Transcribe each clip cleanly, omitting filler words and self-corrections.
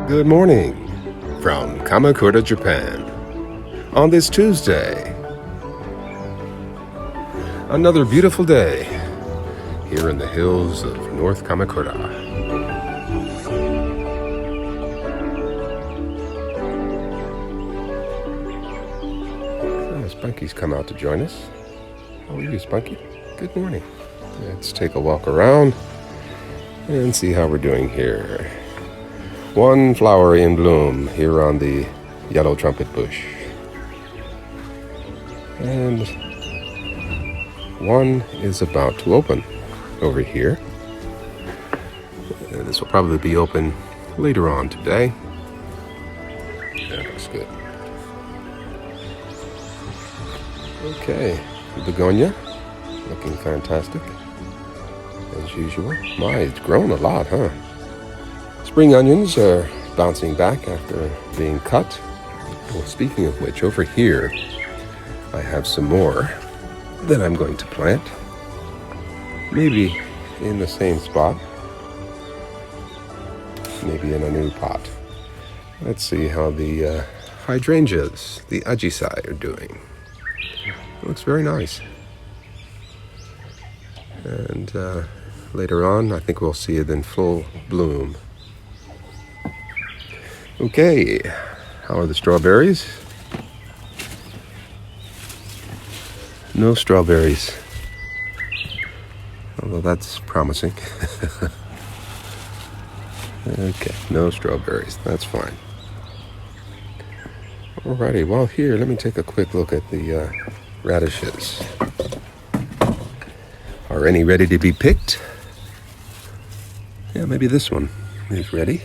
Good morning from Kamakura, Japan. On this Tuesday, another beautiful day here in the hills of North Kamakura. Spunky's come out to join us. How are you, Spunky? Good morning. Let's take a walk around and see how we're doing here. One flower in bloom here on the yellow trumpet bush. And one is about to open over here. This will probably be open later on today. That looks good. Okay, begonia, looking fantastic, as usual. My, it's grown a lot, huh? Spring onions are bouncing back after being cut. Well, speaking of which, over here, I have some more that I'm going to plant. Maybe in the same spot. Maybe in a new pot. Let's see how the hydrangeas, the ajisai, are doing. It looks very nice. And later on, I think we'll see it in full bloom. Okay, how are the strawberries? No strawberries. Although that's promising. Okay, no strawberries. That's fine. Alrighty, well here, let me take a quick look at the radishes. Are any ready to be picked? Yeah, maybe this one is ready.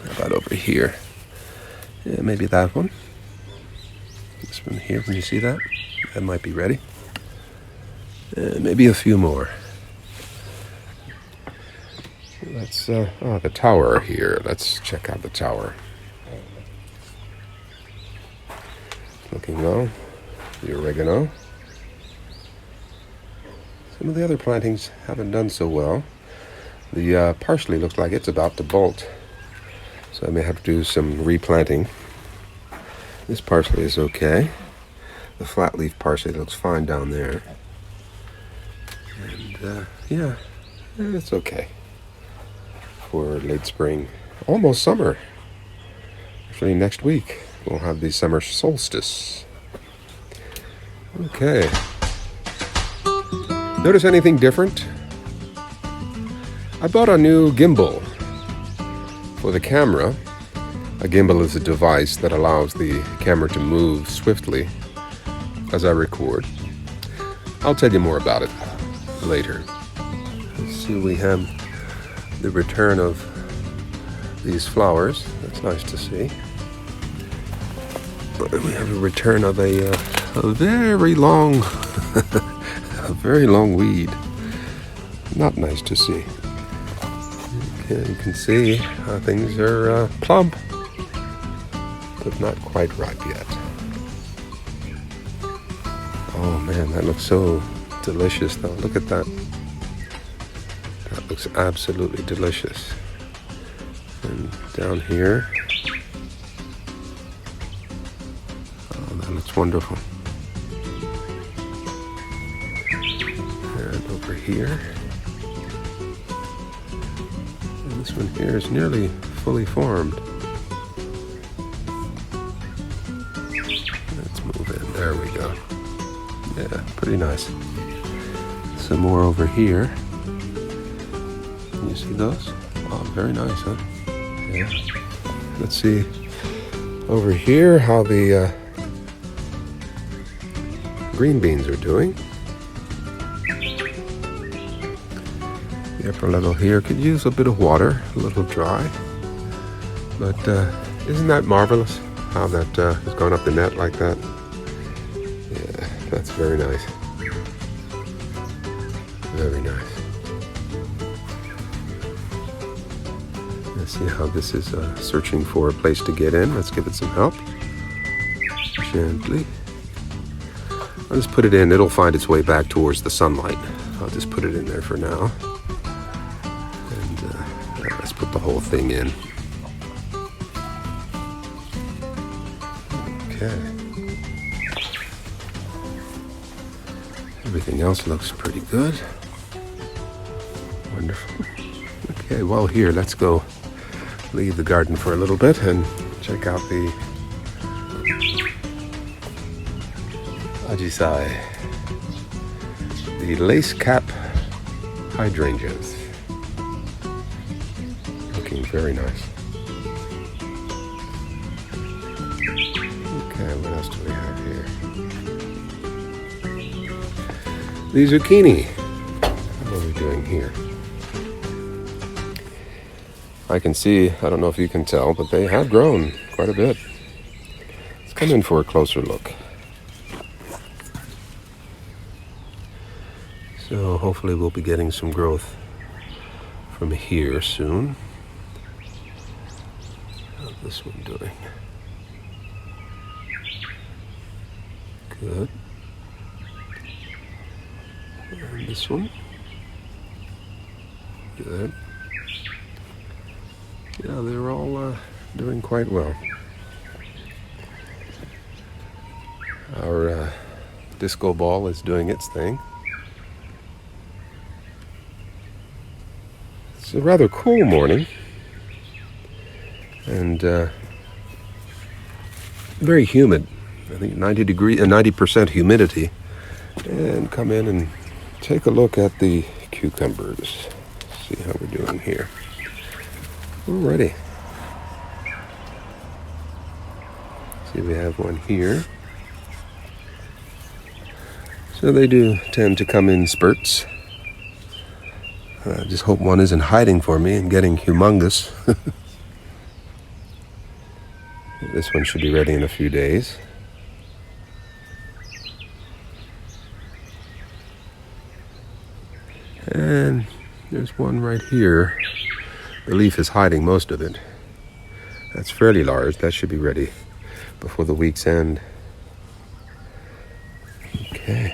How about over here? Yeah, maybe that one. This one here, can you see that? That might be ready. Maybe a few more. Let's, the tower here. Let's check out the tower. Looking well. The oregano. Some of the other plantings haven't done so well. The parsley looks like it's about to bolt. So I may have to do some replanting. This parsley is okay. The flat leaf parsley looks fine down there. And yeah, it's okay for late spring. Almost summer. Actually next week we'll have the summer solstice. Okay. Notice anything different? I bought a new gimbal for the camera. A gimbal is a device that allows the camera to move swiftly as I record. I'll tell you more about it later. Let's see, we have the return of these flowers. That's nice to see. But we have a return of a very long, a very long weed. Not nice to see. Okay, you can see how things are plump, but not quite ripe yet. Oh man, that looks so delicious though. Look at that. That looks absolutely delicious. And down here, oh, that looks wonderful. And over here, and this one here is nearly fully formed. Let's move in. There we go. Yeah, pretty nice. Some more over here. Can you see those? Oh, very nice, huh? Yeah. Let's see over here how the green beans are doing. The upper level here could use a bit of water, a little dry. But isn't that marvelous how that has gone up the net like that? Yeah, that's very nice. Very nice. Let's see how this is searching for a place to get in. Let's give it some help. Gently. I'll just put it in. It'll find its way back towards the sunlight. I'll just put it in there for now. thing in. Okay. Everything else looks pretty good. Wonderful. Okay, well here, let's go leave the garden for a little bit and check out the Ajisai, the lace cap hydrangeas. Looking very nice. Okay, what else do we have here? The zucchini. What are we doing here? I can see, I don't know if you can tell, but they have grown quite a bit. Let's come in for a closer look. So hopefully we'll be getting some growth from here soon. How's this one doing? Good. And this one? Good. Yeah, they're all doing quite well. Our disco ball is doing its thing. It's a rather cool morning and very humid. I think 90% humidity. And come in and take a look at the cucumbers. See how we're doing here. Alrighty. See, we have one here. So they do tend to come in spurts. I just hope one isn't hiding for me and getting humongous. This one should be ready in a few days. And there's one right here. The leaf is hiding most of it. That's fairly large. That should be ready before the week's end. Okay.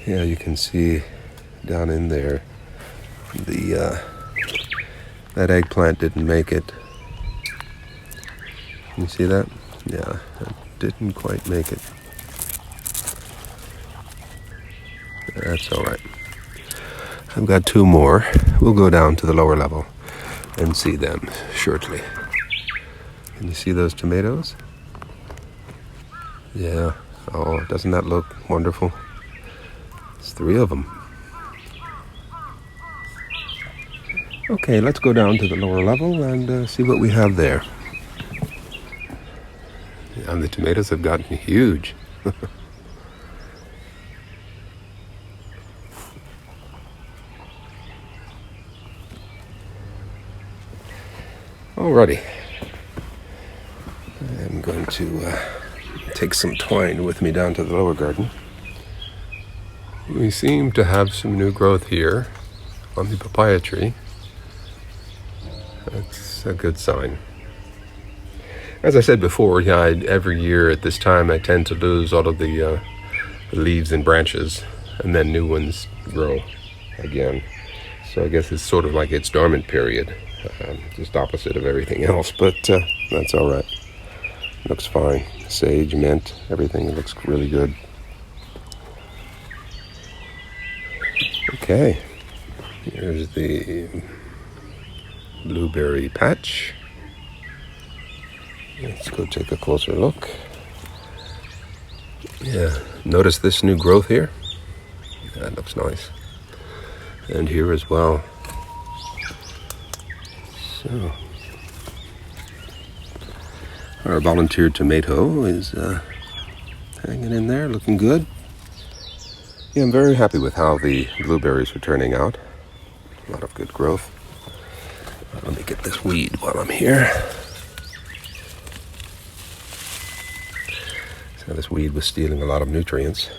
Yeah, you can see down in there that eggplant didn't make it. Can you see that? Yeah, it didn't quite make it. That's all right. I've got two more. We'll go down to the lower level and see them shortly. Can you see those tomatoes? Yeah. Oh, doesn't that look wonderful? It's 3 of them. Okay, let's go down to the lower level and see what we have there. Yeah, the tomatoes have gotten huge. Alrighty. I'm going to take some twine with me down to the lower garden. We seem to have some new growth here on the papaya tree. That's a good sign. As I said before, yeah, every year at this time I tend to lose all of the leaves and branches, and then new ones grow again. So I guess it's sort of like its dormant period, just opposite of everything else, but that's all right. Looks fine. Sage, mint, everything looks really good. Okay, here's the blueberry patch. Let's go take a closer look. Yeah, notice this new growth here? That looks nice. And here as well. So, our volunteer tomato is hanging in there, looking good. Yeah, I'm very happy with how the blueberries are turning out. A lot of good growth. Let me get this weed while I'm here. So this weed was stealing a lot of nutrients.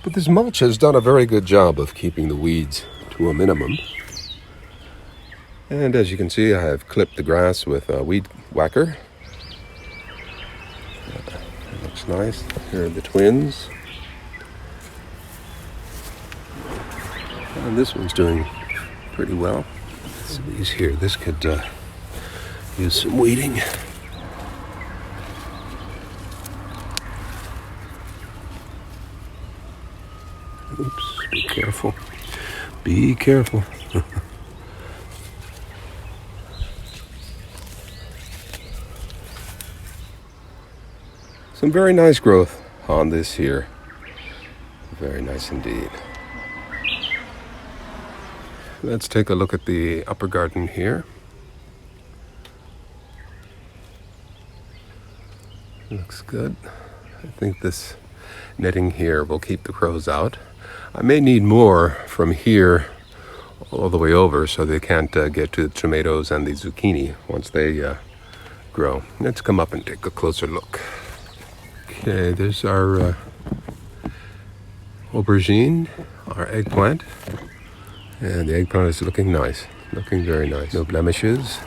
But this mulch has done a very good job of keeping the weeds to a minimum. And as you can see, I have clipped the grass with a weed whacker. It looks nice. Here are the twins. And this one's doing pretty well. So these here, this could use some weeding. Oops, be careful. Be careful. Some very nice growth on this here. Very nice indeed. Let's take a look at the upper garden here. Looks good. I think this netting here will keep the crows out. I may need more from here all the way over so they can't get to the tomatoes and the zucchini once they grow. Let's come up and take a closer look. Okay, there's our aubergine, our eggplant. And the eggplant is looking nice, looking very nice. No blemishes.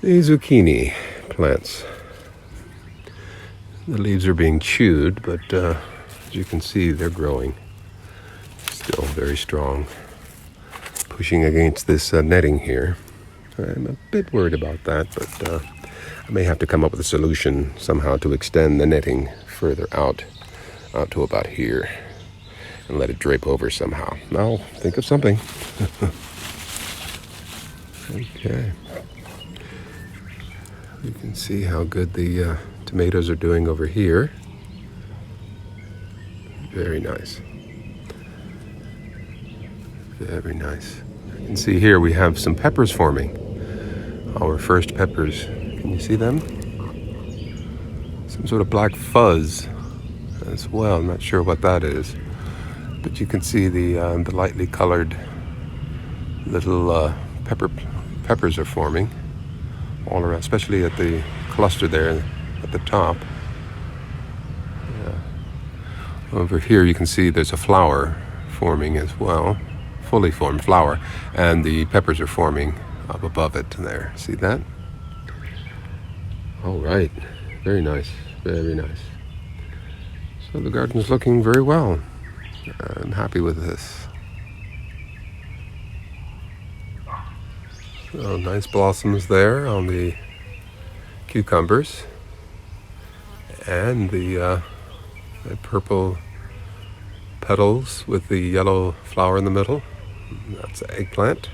The zucchini plants. The leaves are being chewed, but as you can see, they're growing. Still very strong. Pushing against this netting here. I'm a bit worried about that, but I may have to come up with a solution somehow to extend the netting further out to about here and let it drape over somehow. I'll think of something. Okay. You can see how good the tomatoes are doing over here. Very nice. Very nice. You can see here we have some peppers forming. Our first peppers. Can you see them? Some sort of black fuzz as well. I'm not sure what that is, but you can see the lightly colored little peppers are forming all around, especially at the cluster there at the top. Yeah. Over here you can see there's a flower forming as well, fully formed flower, and the peppers are forming up above it there. See that? All right. Very nice. Very nice. So the garden is looking very well. I'm happy with this. So nice blossoms there on the cucumbers. And the purple petals with the yellow flower in the middle. That's the eggplant.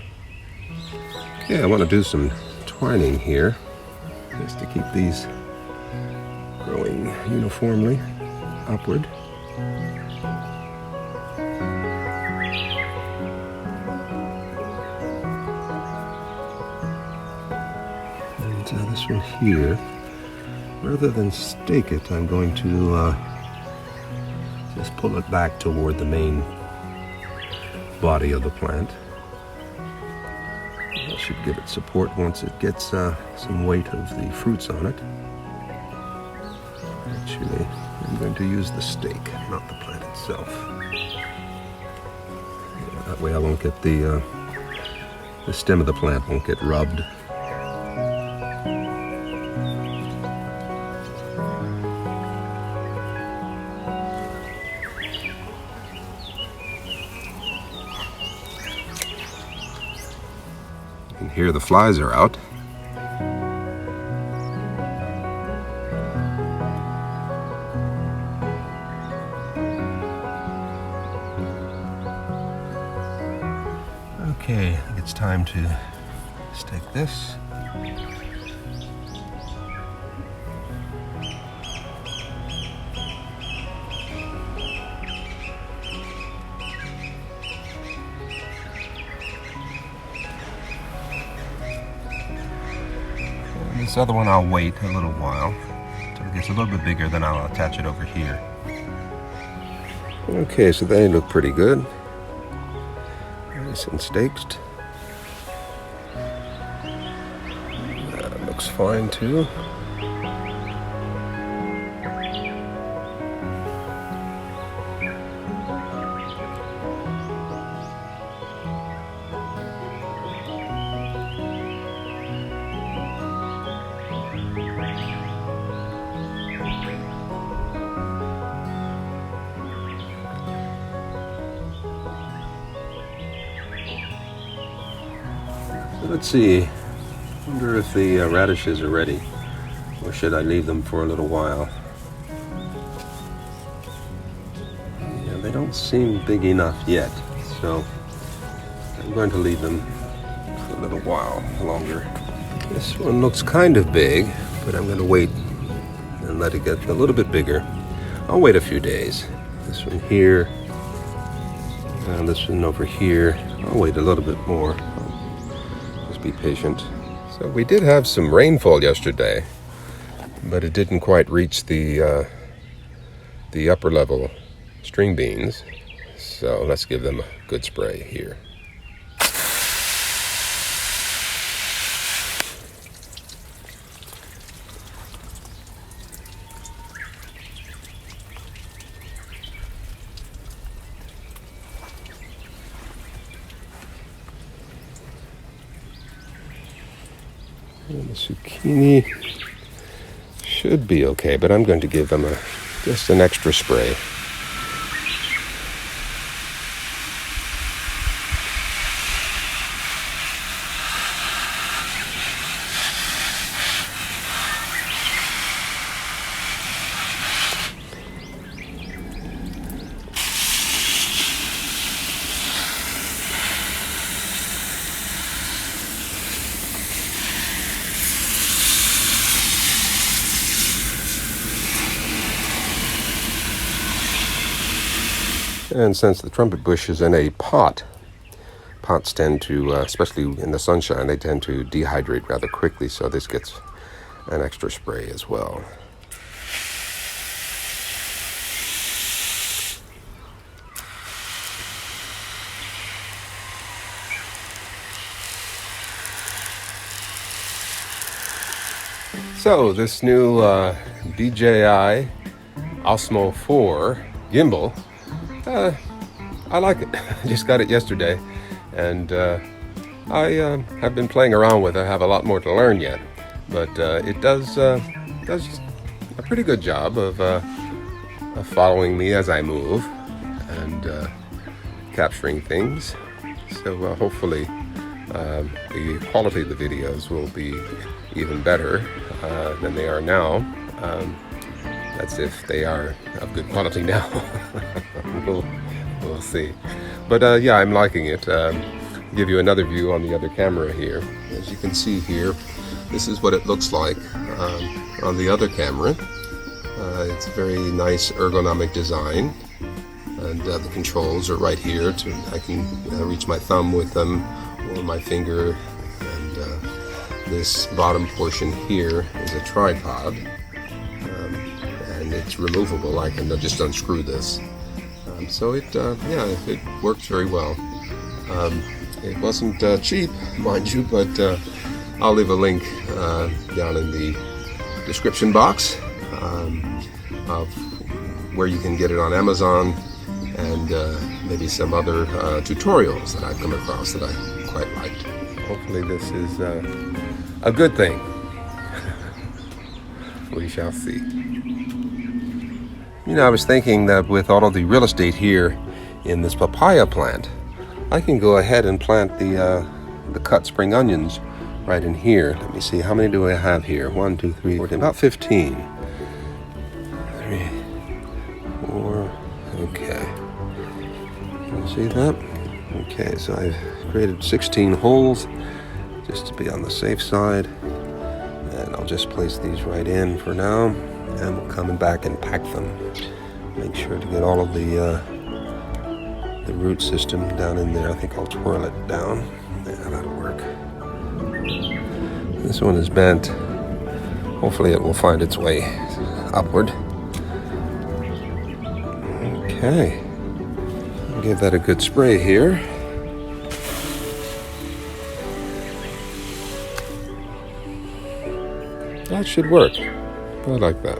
Okay, I want to do some twining here just to keep these growing uniformly upward. And this one here, rather than stake it, I'm going to just pull it back toward the main body of the plant. That should give it support once it gets some weight of the fruits on it. Actually, I'm going to use the stake, not the plant itself. Yeah, that way I won't get the stem of the plant won't get rubbed. You can hear the flies are out. Okay, I think it's time to stake this. And this other one I'll wait a little while until it gets a little bit bigger, then I'll attach it over here. Okay, so they look pretty good. Nice and staked. That looks fine too. Let's see. Wonder if the radishes are ready, or should I leave them for a little while? Yeah, they don't seem big enough yet, so I'm going to leave them for a little while longer. This one looks kind of big, but I'm going to wait and let it get a little bit bigger. I'll wait a few days. This one here, and this one over here. I'll wait a little bit more. Just be patient. So we did have some rainfall yesterday, but it didn't quite reach the upper level string beans. So let's give them a good spray here. And the zucchini should be okay, but I'm going to give them just an extra spray. And since the trumpet bush is in a pot, pots tend to, especially in the sunshine, they tend to dehydrate rather quickly, so this gets an extra spray as well. So this new DJI Osmo 4 gimbal, I like it. I just got it yesterday, and I have been playing around with it. I have a lot more to learn yet, but it does a pretty good job of following me as I move and capturing things. So hopefully the quality of the videos will be even better than they are now. That's if they are of good quality now. We'll see. But yeah, I'm liking it. Give you another view on the other camera here. As you can see here, this is what it looks like on the other camera. It's a very nice ergonomic design, and the controls are right here. I can reach my thumb with them or my finger, and this bottom portion here is a tripod. And it's removable. I can just unscrew this. So it works very well. It wasn't cheap, mind you, but I'll leave a link down in the description box of where you can get it on Amazon, and maybe some other tutorials that I've come across that I quite liked. Hopefully this is a good thing. We shall see. You know, I was thinking that with all of the real estate here in this papaya plant, I can go ahead and plant the cut spring onions right in here. Let me see, how many do I have here? 1, 2, 3, 4, about 15. 3, 4, okay. You see that? Okay, so I've created 16 holes just to be on the safe side. And I'll just place these right in for now, and we'll come back and pack them. Make sure to get all of the root system down in there. I think I'll twirl it down. Yeah, that'll work. This one is bent. Hopefully it will find its way upward. Okay. I'll give that a good spray here. That should work. I like that.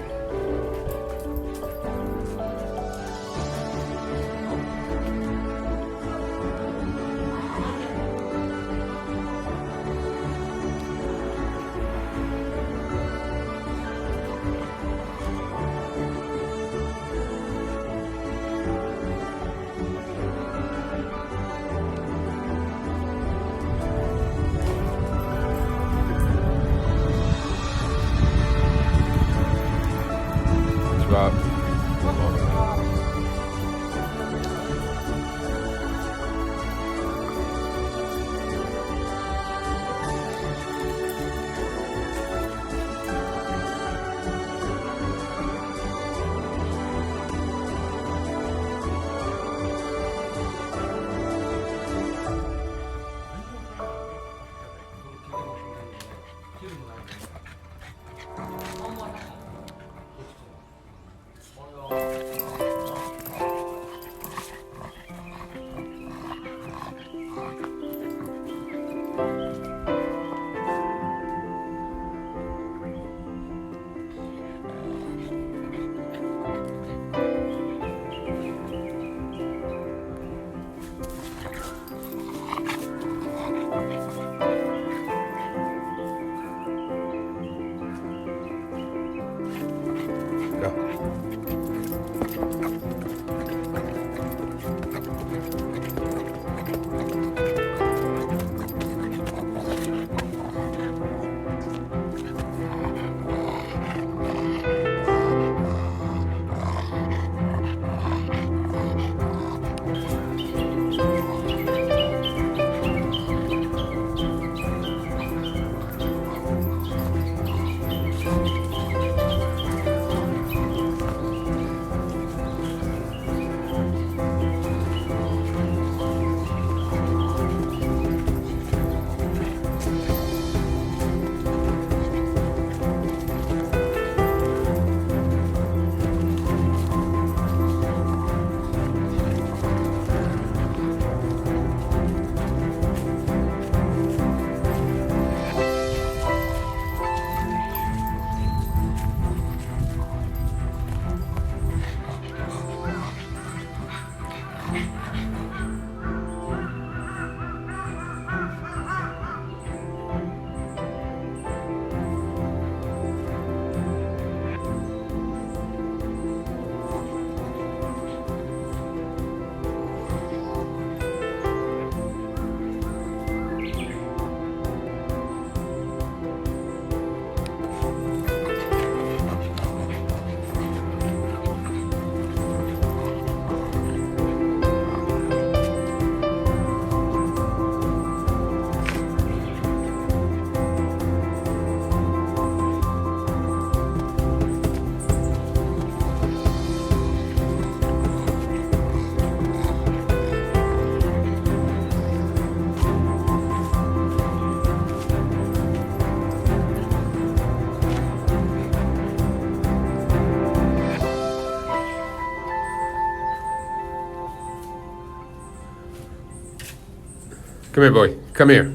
Come here, boy. Come here.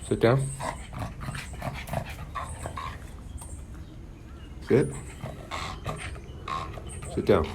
Sit down. Sit. Sit down.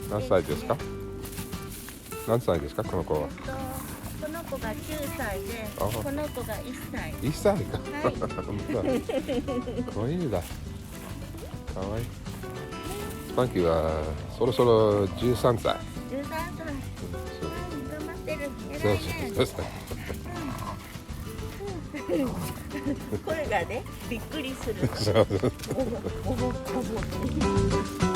何歳ですか？何歳ですか、この子は？この子が9歳で、あこの子が1歳。1歳か。はいかわいいだ。かわいい。スパンキーはそろそろ13歳。13歳。頑張ってる。そう偉いね。そうそう。声がね、びっくりする。そうそう。おぼおぼおぼ。